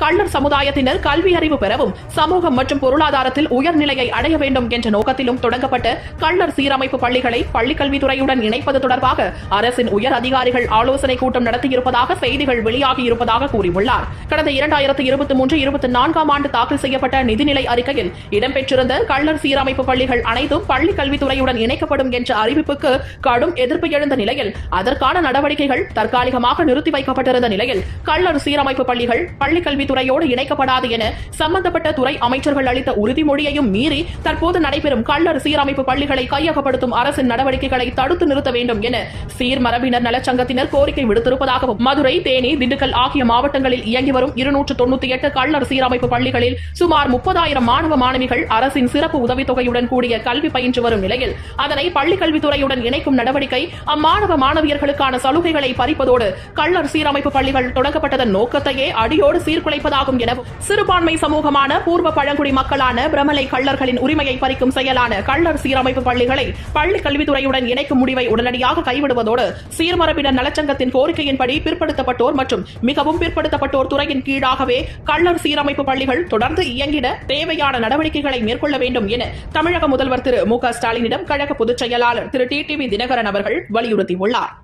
கள்ளர் சமுதாயத்தினர் கல்வி அறிவு பெறவும் சமூகம் மற்றும் பொருளாதாரத்தில் உயர்நிலையை அடைய வேண்டும் என்ற நோக்கத்திலும் தொடங்கப்பட்ட கள்ளர் சீரமைப்பு பள்ளிகளை பள்ளிக்கல்வித்துறையுடன் இணைப்பது தொடர்பாக அரசின் உயர் அதிகாரிகள் ஆலோசனை கூட்டம் நடத்தியிருப்பதாக செய்திகள் வெளியாகியிருப்பதாக கூறியுள்ளார். கடந்த 2023-24 ஆண்டு தாக்கல் செய்யப்பட்ட நிதிநிலை அறிக்கையில் இடம்பெற்றிருந்த கள்ளர் சீரமைப்பு பள்ளிகள் அனைத்தும் பள்ளிக்கல்வித்துறையுடன் இணைக்கப்படும் என்ற அறிவிப்புக்கு கடும் எதிர்ப்பு எழுந்த நிலையில் அதற்கான நடவடிக்கைகள் தற்காலிகமாக நிறுத்தி வைக்கப்பட்டிருந்த நிலையில் கள்ளர் சீரமைப்பு பள்ளிகள் பள்ளிக்கல்வித்துறையோடு இணைக்கப்படாது என சம்பந்தப்பட்ட துறை அமைச்சர்கள் அளித்த உறுதிமொழியையும் மீறி தற்போது நடைபெறும் கள்ளர் சீரமைப்பு பள்ளிகளை கையகப்படுத்தும் அரசின் நடவடிக்கைகளை தடுத்து நிறுத்த வேண்டும் என சீர்மரபினர் நலச்சங்கத்தினர் கோரிக்கை விடுத்திருப்பதாகவும் மதுரை, தேனி, திண்டுக்கல் ஆகிய மாவட்டங்களில் இயங்கி வரும் 298 கள்ளர் சீரமைப்பு பள்ளிகளில் சுமார் 30,000 மாணவ மாணவிகள் அரசின் சிறப்பு உதவித்தொகையுடன் கூடிய கல்வி பயின்று வரும் நிலையில் அதனை பள்ளிக்கல்வித்துறையுடன் இணைக்கும் நடவடிக்கை அம்மாணவ மாணவியர்களுக்கான சலுகைகளை பறிப்பதோடு கள்ளர் சீரமைப்பு பள்ளிகள் தொடங்கப்பட்டதன் நோக்கத்தையே அடியோடு சீர்குலைப்பதாகும் எனவும் சிறுபான்மை சமூகமான பூர்வ பழங்குடி மக்களான பிரமலை கள்ளர்களின் உரிமையை பறிக்கும் செயலான கள்ளர் சீரமைப்பு பள்ளிகளை பள்ளிக் கல்வித்துறையுடன் இணைக்கும் முடிவை உடனடியாக கைவிடுவதோடு சீர்மரபினர் நலச்சங்கத்தின் கோரிக்கையின்படி பிற்படுத்தப்பட்டோர் மற்றும் மிகவும் பிற்படுத்தப்பட்டோர் துறையின் கீழாகவே கள்ளர் சீரமைப்பு பள்ளிகள் தொடர்ந்து இயங்கிட தேவையான நடவடிக்கைகளை மேற்கொள்ள வேண்டும் என தமிழக முதல்வர் திரு மு க ஸ்டாலினிடம் கழக பொதுச் செயலாளர் திரு டிடிவி தினகரன் அவர்கள் வலியுறுத்தியுள்ளார்.